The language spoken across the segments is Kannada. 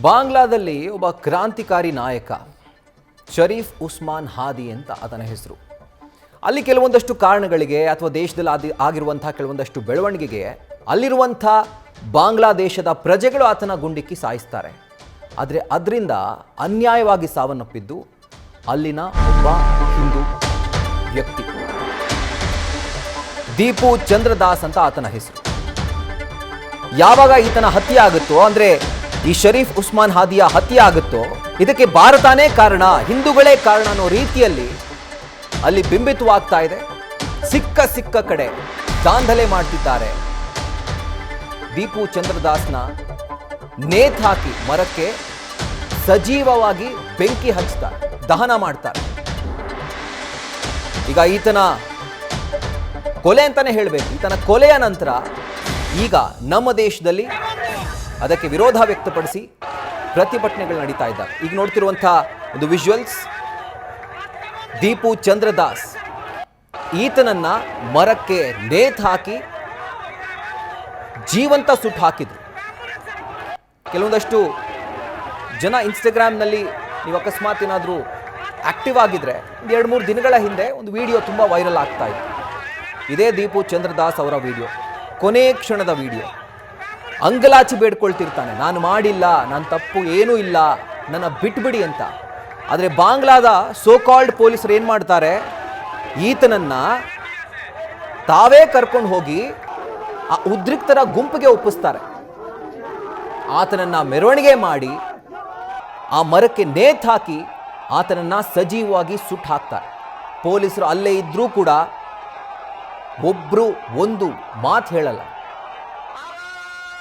ಬಾಂಗ್ಲಾದಲ್ಲಿ ಒಬ್ಬ ಕ್ರಾಂತಿಕಾರಿ ನಾಯಕ ಶರೀಫ್ ಉಸ್ಮಾನ್ ಹಾದಿ ಅಂತ ಆತನ ಹೆಸರು. ಅಲ್ಲಿ ಕೆಲವೊಂದಷ್ಟು ಕಾರಣಗಳಿಗೆ ಅಥವಾ ದೇಶದಲ್ಲಿ ಆಗಿರುವಂತಹ ಕೆಲವೊಂದಷ್ಟು ಬೆಳವಣಿಗೆಗೆ ಅಲ್ಲಿರುವಂಥ ಬಾಂಗ್ಲಾದೇಶದ ಪ್ರಜೆಗಳು ಆತನ ಗುಂಡಿಕ್ಕಿ ಸಾಯಿಸ್ತಾರೆ. ಆದರೆ ಅದರಿಂದ ಅನ್ಯಾಯವಾಗಿ ಸಾವನ್ನಪ್ಪಿದ್ದು ಅಲ್ಲಿನ ಒಬ್ಬ ಹಿಂದೂ ವ್ಯಕ್ತಿ. ದೀಪು ಚಂದ್ರದಾಸ್ ಅಂತ ಆತನ ಹೆಸರು. ಯಾವಾಗ ಈತನ ಹತ್ಯೆ ಆಗುತ್ತೋ, ಅಂದ್ರೆ ಈ ಶರೀಫ್ ಉಸ್ಮಾನ್ ಹಾದಿಯ ಹತ್ಯೆ ಆಗುತ್ತೋ, ಇದಕ್ಕೆ ಭಾರತನೇ ಕಾರಣ, ಹಿಂದೂಗಳೇ ಕಾರಣ ಅನ್ನೋ ರೀತಿಯಲ್ಲಿ ಅಲ್ಲಿ ಬಿಂಬಿತವಾಗ್ತಾ ಇದೆ. ಸಿಕ್ಕ ಕಡೆ ದಾಂಧಲೆ ಮಾಡ್ತಿದ್ದಾರೆ. ದೀಪು ಚಂದ್ರದಾಸ್ನ ನೇತ್ ಹಾಕಿ ಮರಕ್ಕೆ ಸಜೀವವಾಗಿ ಬೆಂಕಿ ಹಚ್ತಾರೆ, ದಹನ ಮಾಡ್ತಾರೆ. ಈಗ ಈತನ ಕೊಲೆ ಅಂತಾನೆ ಹೇಳಬೇಕು. ಈತನ ಕೊಲೆಯ ನಂತರ ಈಗ ನಮ್ಮ ದೇಶದಲ್ಲಿ ಅದಕ್ಕೆ ವಿರೋಧ ವ್ಯಕ್ತಪಡಿಸಿ ಪ್ರತಿಭಟನೆಗಳು ನಡೀತಾ ಇದ್ದಾವೆ. ಈಗ ನೋಡ್ತಿರುವಂತಹ ಒಂದು ವಿಜುವಲ್ಸ್, ದೀಪು ಚಂದ್ರದಾಸ್ ಈತನನ್ನ ಮರಕ್ಕೆ ನೇತ್ ಹಾಕಿ ಜೀವಂತ ಸುಟ್ಟು ಹಾಕಿದ್ರು. ಕೆಲವೊಂದಷ್ಟು ಜನ ಇನ್ಸ್ಟಾಗ್ರಾಮ್ನಲ್ಲಿ ನೀವು ಅಕಸ್ಮಾತ್ ಏನಾದರೂ ಆಕ್ಟಿವ್ ಆಗಿದ್ರೆ 2-3 ದಿನಗಳ ಹಿಂದೆ ಒಂದು ವಿಡಿಯೋ ತುಂಬ ವೈರಲ್ ಆಗ್ತಾ ಇತ್ತು. ಇದೇ ದೀಪು ಚಂದ್ರದಾಸ್ ಅವರ ವಿಡಿಯೋ, ಕೊನೆ ಕ್ಷಣದ ವಿಡಿಯೋ. ಅಂಗಲಾಚಿ ಬೇಡ್ಕೊಳ್ತಿರ್ತಾನೆ, ನಾನು ಮಾಡಿಲ್ಲ, ನನ್ನ ತಪ್ಪು ಏನೂ ಇಲ್ಲ, ನನ್ನ ಬಿಟ್ಬಿಡಿ ಅಂತ. ಆದರೆ ಬಾಂಗ್ಲಾದ ಸೋ ಕಾಲ್ಡ್ ಪೊಲೀಸರು ಏನು ಮಾಡ್ತಾರೆ, ಈತನನ್ನ ತಾವೇ ಕರ್ಕೊಂಡು ಹೋಗಿ ಆ ಉದ್ರಿಕ್ತರ ಗುಂಪಿಗೆ ಒಪ್ಪಿಸ್ತಾರೆ. ಆತನನ್ನ ಮೆರವಣಿಗೆ ಮಾಡಿ ಆ ಮರಕ್ಕೆ ನೇತ್ ಹಾಕಿ ಆತನನ್ನ ಸಜೀವವಾಗಿ ಸುಟ್ಟು ಹಾಕ್ತಾರೆ. ಪೊಲೀಸರು ಅಲ್ಲೇ ಇದ್ರೂ ಕೂಡ ಒಬ್ರು ಒಂದು ಮಾತು ಹೇಳಲ್ಲ.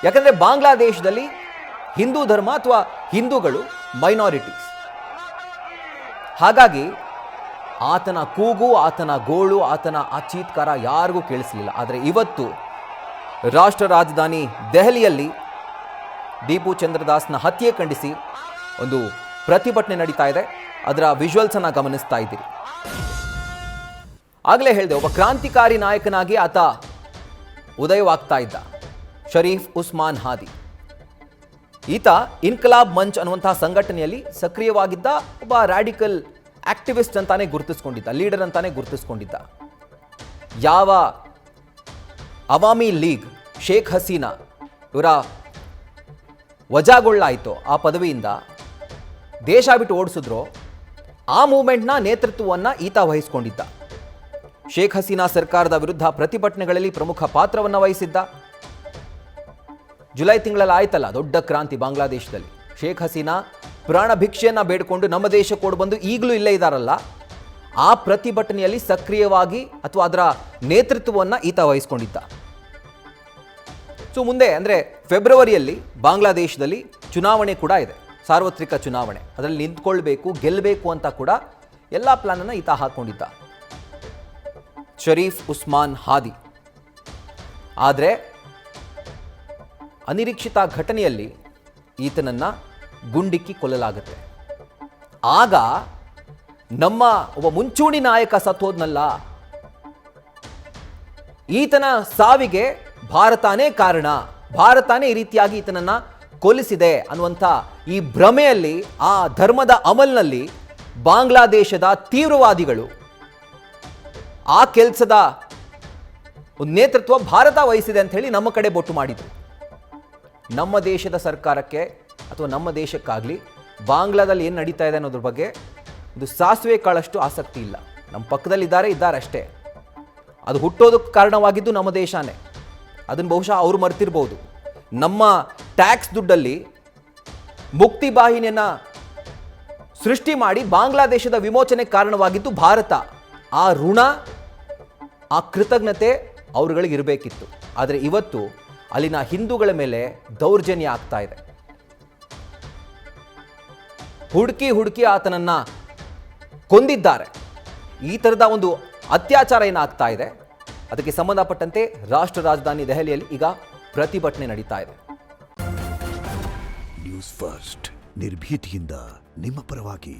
ಯಾಕಂದ್ರೆ ಬಾಂಗ್ಲಾದೇಶದಲ್ಲಿ ಹಿಂದೂ ಧರ್ಮ ಅಥವಾ ಹಿಂದೂಗಳು ಮೈನಾರಿಟೀಸ್. ಹಾಗಾಗಿ ಆತನ ಕೂಗು, ಆತನ ಗೋಳು, ಆತನ ಆ ಚೀತ್ಕಾರ ಯಾರಿಗೂ ಕೇಳಿಸಲಿಲ್ಲ. ಆದರೆ ಇವತ್ತು ರಾಷ್ಟ್ರ ರಾಜಧಾನಿ ದೆಹಲಿಯಲ್ಲಿ ದೀಪು ಚಂದ್ರದಾಸ್ನ ಹತ್ಯೆ ಖಂಡಿಸಿ ಒಂದು ಪ್ರತಿಭಟನೆ ನಡೀತಾ ಇದೆ. ಅದರ ವಿಜುವಲ್ಸ್ ಅನ್ನ ಗಮನಿಸ್ತಾ ಇದ್ದೀರಿ. ಆಗಲೇ ಹೇಳಿದೆ, ಒಬ್ಬ ಕ್ರಾಂತಿಕಾರಿ ನಾಯಕನಾಗಿ ಆತ ಉದಯವಾಗ್ತಾ ಇದ್ದ ಶರೀಫ್ ಉಸ್ಮಾನ್ ಹಾದಿ. ಈತ ಇನ್ಕಲಾಬ್ ಮಂಚ್ ಅನ್ನುವಂತಹ ಸಂಘಟನೆಯಲ್ಲಿ ಸಕ್ರಿಯವಾಗಿದ್ದ ಒಬ್ಬ ರ್ಯಾಡಿಕಲ್ ಆಕ್ಟಿವಿಸ್ಟ್ ಅಂತಾನೆ ಗುರುತಿಸ್ಕೊಂಡಿದ್ದ, ಲೀಡರ್ ಅಂತಾನೆ ಗುರುತಿಸ್ಕೊಂಡಿದ್ದ. ಯಾವ ಅವಾಮಿ ಲೀಗ್ ಶೇಖ್ ಹಸೀನಾ ಇವರ ವಜಾಗೊಳ್ಳಾಯಿತೋ ಆ ಪದವಿಯಿಂದ, ದೇಶ ಬಿಟ್ಟು ಓಡಿಸಿದ್ರು, ಆ ಮೂವ್ಮೆಂಟ್ನ ನೇತೃತ್ವವನ್ನು ಈತ ವಹಿಸಿಕೊಂಡಿದ್ದ. ಶೇಖ್ ಹಸೀನಾ ಸರ್ಕಾರದ ವಿರುದ್ಧ ಪ್ರತಿಭಟನೆಗಳಲ್ಲಿ ಪ್ರಮುಖ ಪಾತ್ರವನ್ನು ವಹಿಸಿದ್ದ. ಜುಲೈ ತಿಂಗಳಲ್ಲಿ ಆಯ್ತಲ್ಲ ದೊಡ್ಡ ಕ್ರಾಂತಿ ಬಾಂಗ್ಲಾದೇಶದಲ್ಲಿ. ಶೇಖ್ ಹಸೀನಾ ಪ್ರಾಣ ಭಿಕ್ಷೆಯನ್ನ ಬೇಡಿಕೊಂಡು ನಮ್ಮ ದೇಶಕ್ಕೆ ಓಡಿ ಬಂದು ಈಗಲೂ ಇಲ್ಲೇ ಇದ್ದಾರಲ್ಲ, ಆ ಪ್ರತಿಭಟನೆಯಲ್ಲಿ ಸಕ್ರಿಯವಾಗಿ ಅಥವಾ ಅದರ ನೇತೃತ್ವವನ್ನು ಈತ ವಹಿಸಿಕೊಂಡಿದ್ದ. ಸೊ ಮುಂದೆ ಅಂದರೆ ಫೆಬ್ರವರಿಯಲ್ಲಿ ಬಾಂಗ್ಲಾದೇಶದಲ್ಲಿ ಚುನಾವಣೆ ಕೂಡ ಇದೆ, ಸಾರ್ವತ್ರಿಕ ಚುನಾವಣೆ. ಅದರಲ್ಲಿ ನಿಂತ್ಕೊಳ್ಬೇಕು, ಗೆಲ್ಲಬೇಕು ಅಂತ ಕೂಡ ಎಲ್ಲ ಪ್ಲಾನನ್ನು ಈತ ಹಾಕೊಂಡಿದ್ದ ಶರೀಫ್ ಉಸ್ಮಾನ್ ಹಾದಿ. ಆದರೆ ಅನಿರೀಕ್ಷಿತ ಘಟನೆಯಲ್ಲಿ ಈತನನ್ನ ಗುಂಡಿಕ್ಕಿ ಕೊಲ್ಲಲಾಗುತ್ತೆ. ಆಗ ನಮ್ಮ ಒಬ್ಬ ಮುಂಚೂಣಿ ನಾಯಕ ಸತ್ತೋದ್ನಲ್ಲ, ಈತನ ಸಾವಿಗೆ ಭಾರತನೇ ಕಾರಣ, ಭಾರತನೇ ಈ ರೀತಿಯಾಗಿ ಈತನನ್ನ ಕೊಲ್ಲಿಸಿದೆ ಅನ್ನುವಂಥ ಈ ಭ್ರಮೆಯಲ್ಲಿ, ಆ ಧರ್ಮದ ಅಮಲ್ನಲ್ಲಿ ಬಾಂಗ್ಲಾದೇಶದ ತೀವ್ರವಾದಿಗಳು ಆ ಕೆಲಸದ ನೇತೃತ್ವ ಭಾರತ ವಹಿಸಿದೆ ಅಂತ ಹೇಳಿ ನಮ್ಮ ಕಡೆ ಬೊಟ್ಟು ಮಾಡಿದ್ರು. ನಮ್ಮ ದೇಶದ ಸರ್ಕಾರಕ್ಕೆ ಅಥವಾ ನಮ್ಮ ದೇಶಕ್ಕಾಗಲಿ ಬಾಂಗ್ಲಾದಲ್ಲಿ ಏನು ನಡೀತಾ ಇದೆ ಅನ್ನೋದ್ರ ಬಗ್ಗೆ ಒಂದು ಸಾಸಿವೆ ಕಾಳಷ್ಟು ಆಸಕ್ತಿ ಇಲ್ಲ. ನಮ್ಮ ಪಕ್ಕದಲ್ಲಿ ಇದ್ದಾರೆ ಅಷ್ಟೇ. ಅದು ಹುಟ್ಟೋದಕ್ಕೆ ಕಾರಣವಾಗಿದ್ದು ನಮ್ಮ ದೇಶನೇ. ಅದನ್ನು ಬಹುಶಃ ಅವರು ಮರ್ತಿರ್ಬೋದು. ನಮ್ಮ ಟ್ಯಾಕ್ಸ್ ದುಡ್ಡಲ್ಲಿ ಮುಕ್ತಿ ವಾಹಿನಿಯನ್ನ ಸೃಷ್ಟಿ ಮಾಡಿ ಬಾಂಗ್ಲಾದೇಶದ ವಿಮೋಚನೆಗೆ ಕಾರಣವಾಗಿದ್ದು ಭಾರತ. ಆ ಋಣ, ಆ ಕೃತಜ್ಞತೆ ಅವರುಗಳಿಗೆ ಇರಬೇಕಿತ್ತು. ಆದರೆ ಇವತ್ತು ಅಲ್ಲಿನ ಹಿಂದೂಗಳ ಮೇಲೆ ದೌರ್ಜನ್ಯ ಆಗ್ತಾ ಇದೆ. ಹುಡುಕಿ ಆತನನ್ನ ಕೊಂದಿದ್ದಾರೆ. ಈ ಥರದ ಒಂದು ಅತ್ಯಾಚಾರ ಏನಾಗ್ತಾ ಇದೆ, ಅದಕ್ಕೆ ಸಂಬಂಧಪಟ್ಟಂತೆ ರಾಷ್ಟ್ರ ರಾಜಧಾನಿ ದೆಹಲಿಯಲ್ಲಿ ಈಗ ಪ್ರತಿಭಟನೆ ನಡೀತಾ ಇದೆ. ನ್ಯೂಸ್ ಫಸ್ಟ್, ನಿರ್ಭೀತಿಯಿಂದ ನಿಮ್ಮ ಪರವಾಗಿ.